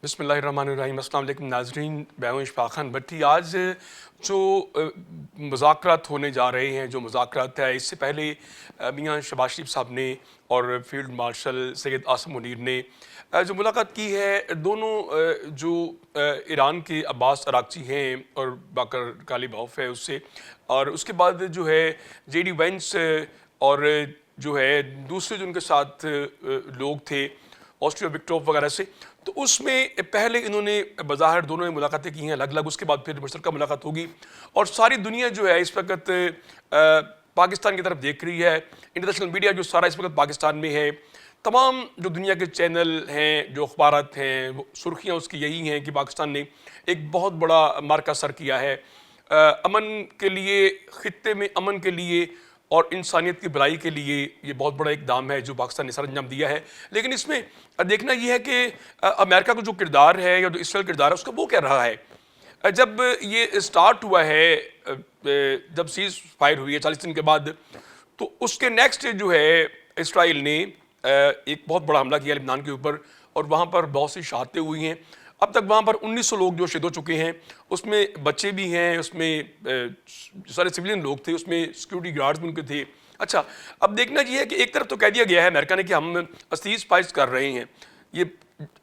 बिस्मिल्लाहिर्रहमानिर्रहीम। अस्सलाम वालेकुम नाज़रीन, मैं हूं इशफाक खान भट्टी। आज जो मुज़ाकरात होने जा रहे हैं, जो मुज़ाकरात है, इससे पहले मियां शहबाज शरीफ साहब ने और फील्ड मार्शल सैयद आसिम मुनीर ने जो मुलाकात की है, दोनों जो ईरान के अब्बास अरागची हैं और बाकर कालिबाफ है उससे, और उसके बाद जो है जेडी वेंस और जो है दूसरे जो उनके साथ लोग थे ऑस्ट्रिया विक्टोफ वगैरह से, तो उसमें पहले इन्होंने बज़ाहिर दोनों ने मुलाकातें की हैं अलग अलग, उसके बाद फिर मुश्तरका मुलाकात होगी। और सारी दुनिया जो है इस वक्त पाकिस्तान की तरफ देख रही है। इंटरनेशनल मीडिया जो सारा इस वक्त पाकिस्तान में है, तमाम जो दुनिया के चैनल हैं, जो अखबारात हैं, वो सुर्खियाँ उसकी यही हैं कि पाकिस्तान ने एक बहुत बड़ा मार्का सर किया है अमन के लिए, ख़ित्ते में अमन के लिए और इंसानियत की भलाई के लिए। ये बहुत बड़ा इक़दाम है जो पाकिस्तान ने सर अंजाम दिया है। लेकिन इसमें देखना ये है कि अमेरिका का जो किरदार है या जो इसराइल किरदार है उसका वो क्या रहा है। जब ये स्टार्ट हुआ है, जब सीज़ फायर हुई है 40 दिन के बाद, तो उसके नेक्स्ट जो है इसराइल ने एक बहुत बड़ा हमला किया लेबनान के ऊपर, और वहाँ पर बहुत सी शहादतें हुई हैं। अब तक वहाँ पर 1900 लोग जो शहीद हो चुके हैं, उसमें बच्चे भी हैं, उसमें सारे सिविलियन लोग थे, उसमें सिक्योरिटी गार्ड्स भी उनके थे। अच्छा, अब देखना ये है कि एक तरफ तो कह दिया गया है अमेरिका ने कि हम सीज़ फायर कर रहे हैं, ये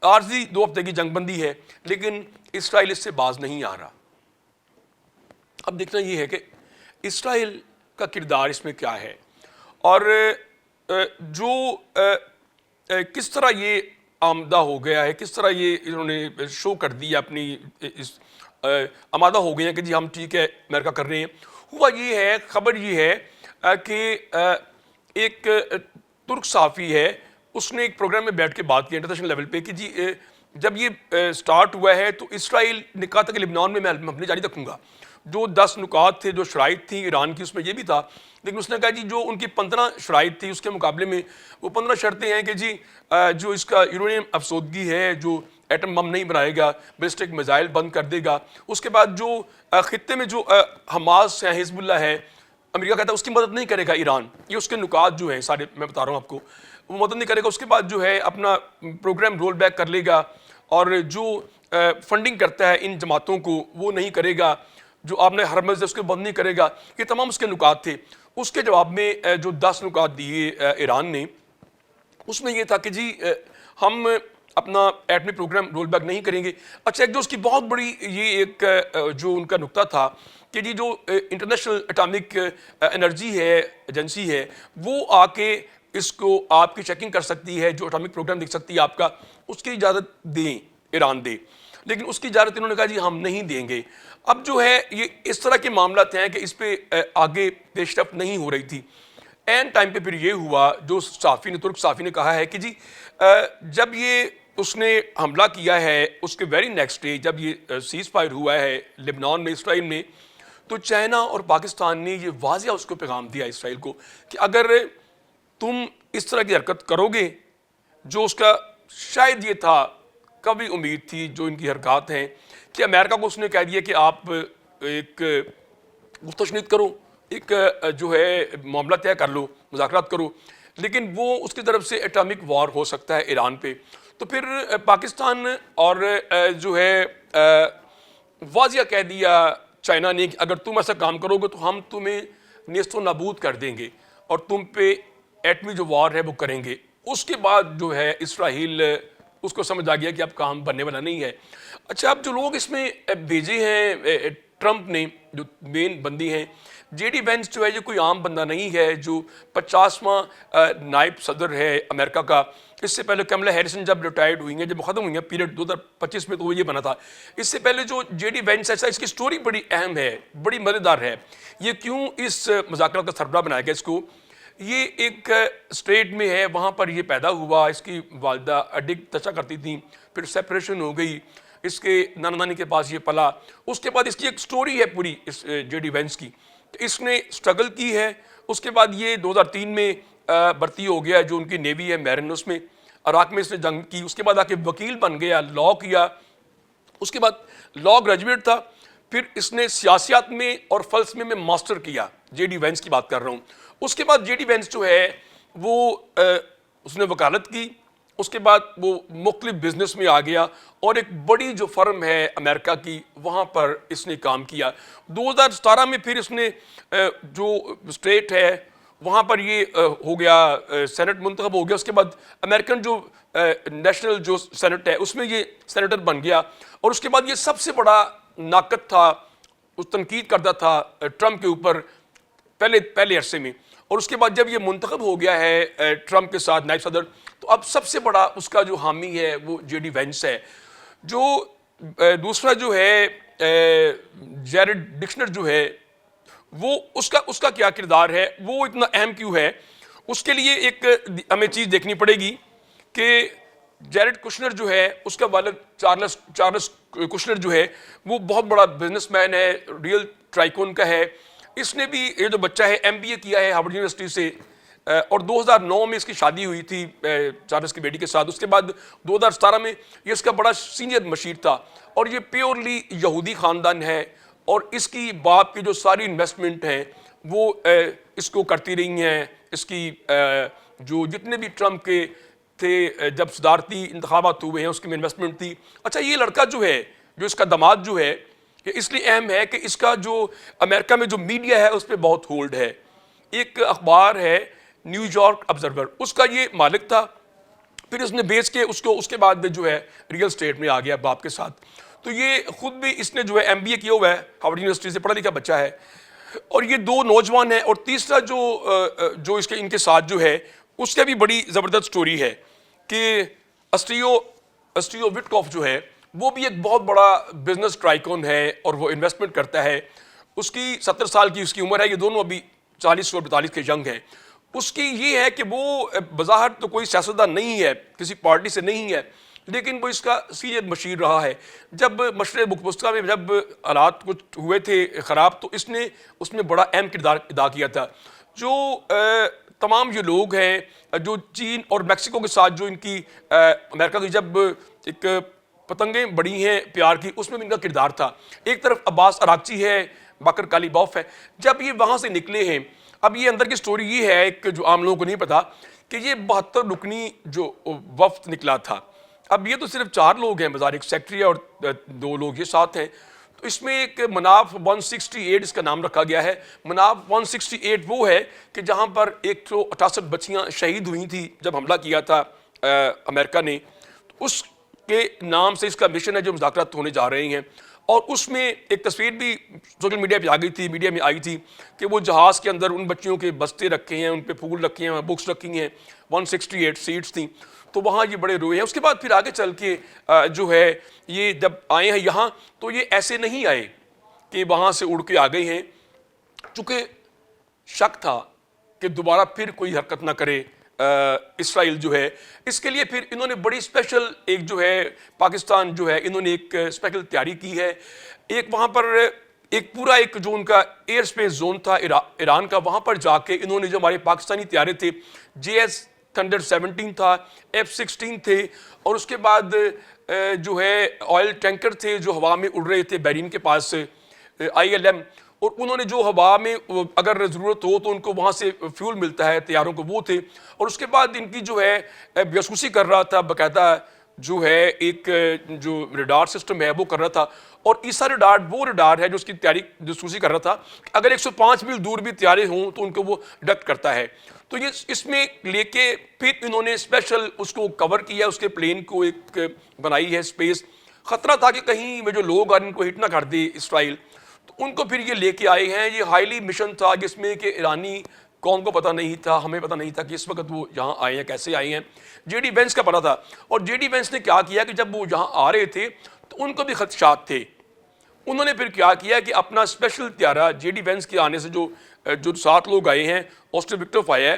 आर्जी 2 हफ्ते की जंगबंदी है, लेकिन इसराइल इससे बाज नहीं आ रहा। अब देखना ये है कि इसराइल का किरदार इसमें क्या है, और जो किस तरह ये आमदा हो गया है, किस तरह ये इन्होंने शो कर दिया अपनी इस आमादा हो गए हैं कि जी हम ठीक है अमेरिका कर रहे हैं। हुआ ये है, खबर ये है कि एक तुर्क सहाफ़ी है, उसने एक प्रोग्राम में बैठ के बात की इंटरनेशनल लेवल पे कि जी जब ये स्टार्ट हुआ है तो इसराइल ने कहा था कि लेबनान में मैं अपनी जारी रखूँगा। जो 10 नुकात थे, जो शराइत थी ईरान की, उसमें ये भी था, लेकिन उसने कहा जी जो उनकी 15 शराइत थी उसके मुकाबले में वो 15 शर्तें हैं कि जी जो इसका यूरेनियम अफसोदगी है, जो एटम बम नहीं बनाएगा, बैलिस्टिक मिसाइल बंद कर देगा, उसके बाद जो खित्ते में जो हमास है, हिजबुल्लाह है, अमेरिका कहता है उसकी मदद नहीं करेगा ईरान। ये उसके नुकात जो हैं सारे मैं बता रहा हूँ आपको, वो मदद नहीं करेगा। उसके बाद जो है अपना प्रोग्राम रोल बैक कर लेगा, और जो फंडिंग करता है इन जमातों को वो नहीं करेगा, जो आपने हरमज़ है उसको बंद नहीं करेगा। ये तमाम उसके नुकात थे। उसके जवाब में जो 10 नुकात दिए ईरान ने, उसमें यह था कि जी हम अपना एटमी प्रोग्राम रोल बैक नहीं करेंगे। अच्छा, एक जो उसकी बहुत बड़ी ये एक जो उनका नुक्ता था कि जी जो इंटरनेशनल एटॉमिक एनर्जी है, एजेंसी है, वो आके इसको आपकी चेकिंग कर सकती है, जो एटॉमिक प्रोग्राम देख सकती है आपका, उसकी इजाज़त दें, ईरान दे। लेकिन उसकी इजाज़त इन्होंने कहा जी हम नहीं देंगे। अब जो है ये इस तरह के मामला हैं कि इस पर आगे पेशरफ नहीं हो रही थी। एन टाइम पे फिर ये हुआ, जो सहाफ़ी ने, तुर्क सहाफ़ी ने कहा है कि जी जब ये उसने हमला किया है उसके वेरी नेक्स्ट डे जब ये सीज़ फायर हुआ है लेबनान में, इसराइल में, तो चाइना और पाकिस्तान ने ये वाज़िया उसको पैगाम दिया इसराइल को कि अगर तुम इस तरह की हरकत करोगे, जो उसका शायद ये था, कभी उम्मीद थी जो इनकी हरकत हैं, कि अमेरिका को उसने कह दिया कि आप एक मुस्तशनीद करो, एक जो है मामला तय कर लो, मुज़ाकरात करो, लेकिन वो उसकी तरफ से एटॉमिक वॉर हो सकता है ईरान पे। तो फिर पाकिस्तान और जो है वाज़िया कह दिया चाइना ने कि अगर तुम ऐसा काम करोगे तो हम तुम्हें नेस्तो नाबूद कर देंगे और तुम पे एटमी जो वॉर है वो करेंगे। उसके बाद जो है इसराइल उसको समझ आ गया कि अब काम बनने वाला नहीं है। अच्छा, अब जो लोग इसमें भेजे हैं ट्रंप ने, जो मेन बंदी हैं, जेडी वेंस जो है ये कोई आम बंदा नहीं है, जो 50वां नायब सदर है अमेरिका का। इससे पहले कमला हैरिसन जब रिटायर्ड हुई हैं, जब ख़त्म हुई हैं पीरियड 2025 में, तो वो ये बना था। इससे पहले जो जेडी वेंस है, इसकी स्टोरी बड़ी अहम है, बड़ी मज़ेदार है। ये क्यों इस मुज़ाकरात का सरबराह बनाया गया इसको, ये एक स्टेट में है, वहाँ पर ये पैदा हुआ, इसकी वालिदा एडिक्ट नशा करती थी, फिर सेपरेशन हो गई, इसके नाना नानी के पास ये पला। उसके बाद इसकी एक स्टोरी है पूरी इस जेडी वेंस की, तो इसने स्ट्रगल की है। उसके बाद ये 2003 में भर्ती हो गया, जो उनकी नेवी है मैरिन, उसमें इराक में इसने जंग की। उसके बाद आके वकील बन गया, लॉ किया, उसके बाद लॉ ग्रेजुएट था, फिर इसने सियासियात में और फलसफे में मास्टर किया। जेडी वेंस की बात कर रहा हूँ। उसके बाद जेडी वेंस जो है वो उसने वकालत की, उसके बाद वो मुख्तलिफ बिजनेस में आ गया और एक बड़ी जो फर्म है अमेरिका की वहाँ पर इसने काम किया। 2017 में फिर इसने जो स्टेट है वहाँ पर ये हो गया, सेनेट मुंतखब हो गया। उसके बाद अमेरिकन जो नेशनल जो सेनेट है उसमें ये सेनेटर बन गया और उसके बाद ये सबसे बड़ा नाकद था, उस तनकीद करता था ट्रंप के ऊपर पहले अरसे में। और उसके बाद जब ये मुंतखब हो गया है ट्रंप के साथ नायब सदर, तो अब सबसे बड़ा उसका जो हामी है वो जेडी वेंस है। जो दूसरा जो है जेरेड डिक्शनर जो है वो उसका क्या किरदार है, वो इतना अहम क्यों है, उसके लिए एक हमें चीज़ देखनी पड़ेगी कि जेरेड कुशनर जो है उसका वालिद चार्ल्स कुशनर जो है वो बहुत बड़ा बिजनेसमैन है, रियल ट्राइकोन का है। इसने भी, ये जो बच्चा है, एमबीए किया है हार्वर्ड यूनिवर्सिटी से और 2009 में इसकी शादी हुई थी चार्ल्स की बेटी के साथ। उसके बाद 2017 में ये इसका बड़ा सीनियर मशीर था और ये प्योरली यहूदी ख़ानदान है और इसकी बाप की जो सारी इन्वेस्टमेंट है वो इसको करती रही हैं। इसकी जो जितने भी ट्रंप के थे जब सदारती इंतखाबात हुए हैं उसकी में इन्वेस्टमेंट थी। अच्छा, ये लड़का जो है, जो इसका दामाद जो है, ये इसलिए अहम है कि इसका जो अमेरिका में जो मीडिया है उस पर बहुत होल्ड है। एक अखबार है न्यूयॉर्क ऑब्जर्वर, उसका ये मालिक था। फिर उसने बेच के उसके बाद जो है रियल स्टेट में आ गया बाप के साथ। तो ये खुद भी इसने जो है एमबीए किया हुआ है, हार्वर्ड यूनिवर्सिटी से पढ़ा लिखा बच्चा है। और ये दो नौजवान हैं। और तीसरा जो इसके इनके साथ जो है उसका भी बड़ी ज़बरदस्त स्टोरी है कि अस्ट्रियो विटकॉफ जो है वो भी एक बहुत बड़ा बिजनेस ट्राइकोन है और वो इन्वेस्टमेंट करता है। उसकी 70 साल की उसकी उम्र है, ये दोनों अभी 40 और 42 के यंग हैं। उसकी ये है कि वो बज़ाहिर तो कोई सियासतदान नहीं है, किसी पार्टी से नहीं है, लेकिन वो इसका सीनियर मशीर रहा है। जब मशरे मुक्तसर में जब हालात कुछ हुए थे ख़राब, तो इसने उसमें बड़ा अहम किरदार अदा किया था। जो तमाम ये लोग हैं जो चीन और मैक्सिको के साथ जो इनकी अमेरिका की जब एक पतंगें बड़ी हैं प्यार की, उसमें भी इनका किरदार था। एक तरफ अब्बास अरागची है, बाकर कालीबॉफ है। जब ये वहाँ से निकले हैं, अब ये अंदर की स्टोरी ये है कि जो आम लोगों को नहीं पता कि ये 72 रुकनी जो वफ्द निकला था। अब ये तो सिर्फ 4 लोग हैं बाजार, एक सेक्रेटरी और 2 लोग ये साथ हैं। तो इसमें एक मनाफ 168 इसका नाम रखा गया है। मनाफ 168 वो है कि जहाँ पर 168 बच्चियाँ शहीद हुई थी जब हमला किया था अमेरिका ने। तो उसके नाम से इसका मिशन है जो मुज़ाकरात होने जा रहे हैं। और उसमें एक तस्वीर भी सोशल मीडिया पे आ गई थी, मीडिया में आई थी कि वो जहाज़ के अंदर उन बच्चियों के बस्ते रखे हैं, उन पे फूल रखे हैं, बुक्स रखी हैं। 168 सीट्स थी, तो वहाँ ये बड़े रोए हैं। उसके बाद फिर आगे चल के जो है ये जब आए हैं यहाँ, तो ये ऐसे नहीं आए कि वहाँ से उड़ के आ गए हैं, चूँकि शक था कि दोबारा फिर कोई हरकत ना करे इसराइल जो है। इसके लिए फिर इन्होंने बड़ी स्पेशल एक जो है पाकिस्तान जो है इन्होंने एक स्पेशल तैयारी की है। एक वहाँ पर एक पूरा एक जो उनका एयर स्पेस जोन था ईरान का, वहाँ पर जाके इन्होंने जो हमारे पाकिस्तानी तैयारे थे, JS थंडर 17 था, F-16 थे, और उसके बाद जो है ऑयल टैंकर थे जो हवा में उड़ रहे थे बहरीन के पास से, ILM। और उन्होंने जो हवा में अगर ज़रूरत हो तो उनको वहाँ से फ्यूल मिलता है तैयारों को, वो थे। और उसके बाद इनकी जो है जासूसी कर रहा था बाकायदा, जो है एक जो रडार सिस्टम है वो कर रहा था। और ईसा रडार वो रडार है जो उसकी तैयारी जासूसी कर रहा था, अगर 105 मील दूर भी तैयारे हों तो उनको वो डिटेक्ट करता है। तो ये इसमें लेके फिर इन्होंने स्पेशल उसको कवर किया, उसके प्लेन को एक बनाई है स्पेस। ख़तरा था कि कहीं वो जो लोग हैं इनको हिट ना कर दे इसराइल, तो उनको फिर ये लेके आए हैं। ये हाईली मिशन था जिसमें कि ईरानी कौम को पता नहीं था, हमें पता नहीं था कि इस वक्त वो यहाँ आए हैं, कैसे आए हैं। JD वेंस का पता था। और JD वेंस ने क्या किया कि जब वो यहाँ आ रहे थे तो उनको भी खदशात थे। उन्होंने फिर क्या किया कि अपना स्पेशल त्यारा JD वेंस के आने से जो 7 लोग आए हैं, ऑस्टिन विक्टोफ आया है,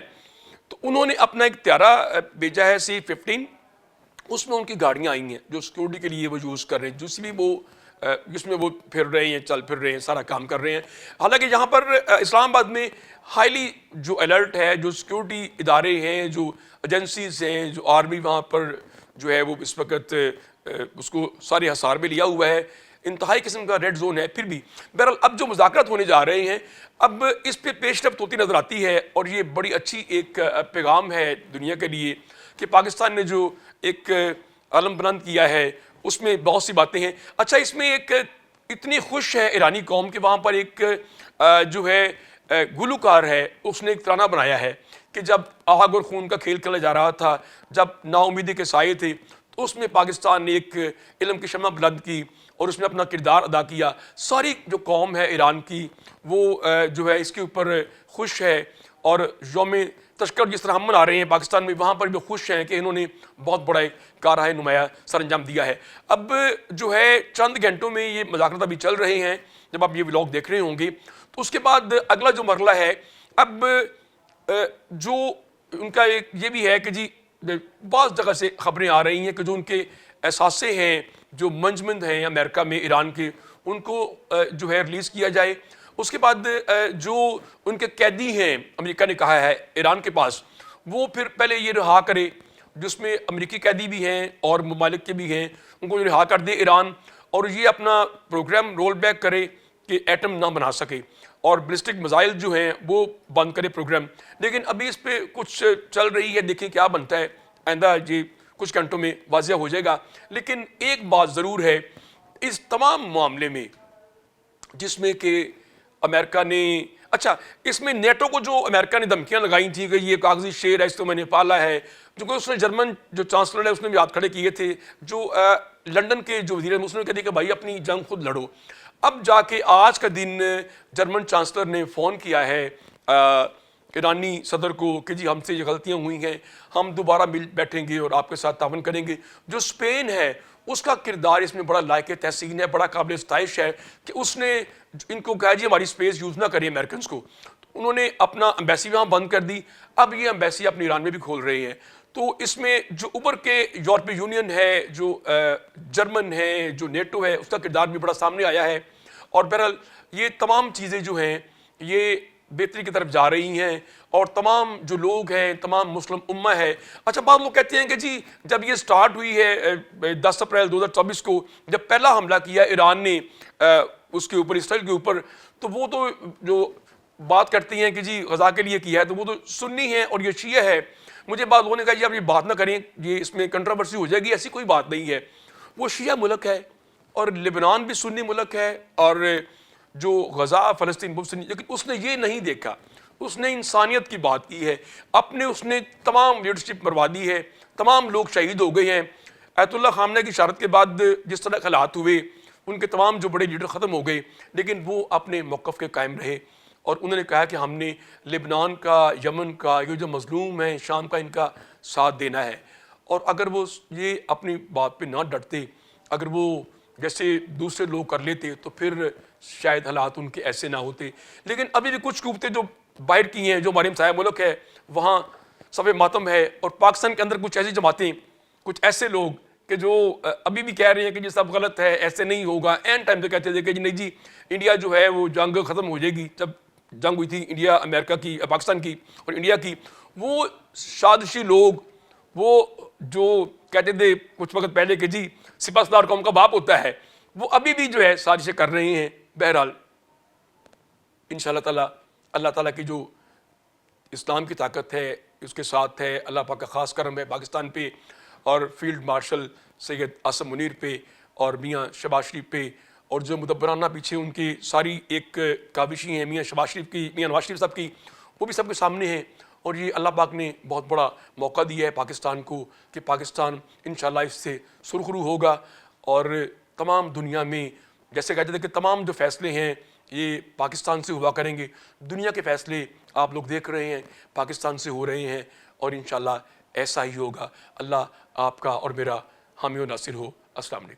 तो उन्होंने अपना एक त्यारा भेजा है C-15। उसमें उनकी गाड़ियाँ आई हैं जो सिक्योरिटी के लिए वो यूज़ कर रहे हैं, जिसमें वो फिर रहे हैं, चल फिर रहे हैं, सारा काम कर रहे हैं। हालांकि यहाँ पर इस्लामाबाद में हाईली जो अलर्ट है, जो सिक्योरिटी इदारे हैं, जो एजेंसीज हैं, जो आर्मी वहाँ पर जो है वो इस वक्त उसको सारे हसार में लिया हुआ है, इंतहाई किस्म का रेड जोन है। फिर भी बहरहाल अब जो मुज़ाकरात होने जा रहे हैं, अब इस पे पेशरफ्त होती नज़र आती है। और ये बड़ी अच्छी एक पैगाम है दुनिया के लिए कि पाकिस्तान ने जो एक अलम बुलंद किया है उसमें बहुत सी बातें हैं। अच्छा, इसमें एक इतनी खुश है ईरानी कौम कि वहाँ पर एक जो है गुलूकार है, उसने एक तराना बनाया है कि जब आग और खून का खेल खेला जा रहा था, जब नाउमीदी के साए थे, तो उसमें पाकिस्तान ने एक इल्म की शम्मा बुलंद की और उसमें अपना किरदार अदा किया। सारी जो कौम है ईरान की वो जो है इसके ऊपर खुश है। और यौम तशक्कर जिस तरह हम मना रहे हैं पाकिस्तान में, वहाँ पर भी खुश हैं कि इन्होंने बहुत बड़ा एक कारहाय नुमाया सर अंजाम दिया है। अब जो है चंद घंटों में ये मुज़ाकरात अभी चल रहे हैं, जब आप ये व्लॉग देख रहे होंगे तो उसके बाद अगला जो मरला है, अब जो उनका एक ये भी है कि जी बहुत जगह से खबरें आ रही हैं कि जो उनके एहसासे हैं, जो मंजमंद हैं अमेरिका में ईरान के, उनको जो है रिलीज़ किया जाए। उसके बाद जो उनके कैदी हैं अमेरिका ने कहा है ईरान के पास, वो फिर पहले ये रिहा करे, जिसमें अमेरिकी कैदी भी हैं और ममालिक के भी हैं, उनको रिहा कर दे ईरान, और ये अपना प्रोग्राम रोल बैक करे कि एटम ना बना सके और बैलिस्टिक मिसाइल जो हैं वो बंद करे प्रोग्राम। लेकिन अभी इस पर कुछ चल रही है, देखें क्या बनता है। आइंदा ये कुछ घंटों में वाज़िया हो जाएगा। लेकिन एक बात ज़रूर है इस तमाम मामले में, जिसमें कि अमेरिका ने, अच्छा इसमें नेटो को जो अमेरिका ने धमकियां लगाई थी कि ये कागजी शेर है, इसको मैंने पाला है, जो कि उसने जर्मन जो चांसलर है उसने भी हाथ खड़े किए थे, जो लंदन के जो वज़ीर उसने कह दिया कि भाई अपनी जंग खुद लड़ो। अब जाके आज का दिन जर्मन चांसलर ने फ़ोन किया है ईरानी सदर को कि जी हमसे ये गलतियाँ हुई हैं, हम दोबारा मिल बैठेंगे और आपके साथ तावन करेंगे। जो स्पेन है उसका किरदार इसमें बड़ा लायक तहसीन है, बड़ा काबिल सताइश है कि उसने इनको कहा जी हमारी स्पेस यूज़ ना करें अमेरिकन को, तो उन्होंने अपना एम्बेसी वहाँ बंद कर दी। अब ये एम्बेसी अपने ईरान में भी खोल रहे हैं। तो इसमें जो उभर के यूरोपीय यूनियन है, जो जर्मन है, जो नेटो है, उसका किरदार भी बड़ा सामने आया है। और बहरहाल ये तमाम चीज़ें जो हैं ये बेहतरी की तरफ जा रही हैं, और तमाम जो लोग हैं, तमाम मुस्लिम उम्मा है। अच्छा, बहुत लोग कहते हैं कि जी जब ये स्टार्ट हुई है 10 अप्रैल 2024 को, जब पहला हमला किया ईरान ने उसके ऊपर, इसराइल के ऊपर, तो वो तो जो बात करती हैं कि जी गजा के लिए किया है, तो वो तो सुन्नी है और ये शिया है। मुझे बाद लोगों ने कहा जी आप ये बात ना करें, ये इसमें कंट्रोवर्सी हो जाएगी, ऐसी कोई बात नहीं है। वो शिया मुल्क है और लिबनान भी सुन्नी मुल्क है, और जो गजा फ़लस्तीन वो सुन्नी, लेकिन उसने ये नहीं देखा, उसने इंसानियत की बात की है। अपने उसने तमाम लीडरशिप मरवा दी है, तमाम लोग शहीद हो गए हैं। अयतुल्लाह खामने की शहादत के बाद जिस तरह हालात हुए, उनके तमाम जो बड़े लीडर ख़त्म हो गए, लेकिन वो अपने मौक़िफ़ के कायम रहे और उन्होंने कहा कि हमने लिबनान का, यमन का, ये जो मज़लूम है शाम का, इनका साथ देना है। और अगर वो ये अपनी बात पे ना डटते, अगर वो जैसे दूसरे लोग कर लेते, तो फिर शायद हालात उनके ऐसे ना होते। लेकिन अभी भी कुछ कुव्वतें जो बाहर की हैं, जो हमारे हमसाया मुल्क है, वहाँ सब मातम है। और पाकिस्तान के अंदर कुछ ऐसी जमातें, कुछ ऐसे लोग कि जो अभी भी कह रहे हैं कि ये सब गलत है, ऐसे नहीं होगा। एंड टाइम पे कहते थे कि जी नहीं जी, इंडिया जो है वो जंग ख़त्म हो जाएगी। जब जंग हुई थी इंडिया अमेरिका की, पाकिस्तान की और इंडिया की, वो साजिशी लोग, वो जो कहते थे कुछ वक्त पहले कि जी सिपहसालार कौम का बाप होता है, वो अभी भी जो है साजिशें कर रहे हैं। बहरहाल इंशाअल्लाह ताला, अल्लाह ताला की जो इस्लाम की ताकत है उसके साथ है, अल्लाह पाक का ख़ास करम है पाकिस्तान पे और फील्ड मार्शल सैयद आसम मुनीर पे और मियाँ शहबाज शरीफ पे, और जो मुदब्बराना पीछे उनकी सारी एक काविशी हैं मियाँ शहबाज शरीफ की, मियाँ नवाज शरीफ साहब की, वो भी सबके सामने हैं। और ये अल्लाह पाक ने बहुत बड़ा मौका दिया है पाकिस्तान को कि पाकिस्तान इंशाअल्लाह इससे सुरखरू होगा। और तमाम दुनिया में जैसे कहते थे कि तमाम जो फ़ैसले हैं ये पाकिस्तान से हुआ करेंगे, दुनिया के फ़ैसले आप लोग देख रहे हैं पाकिस्तान से हो रहे हैं, और इंशाअल्लाह ऐसा ही होगा। अल्लाह आपका और मेरा हामी और नासिर हो। अस्सलाम वालेकुम।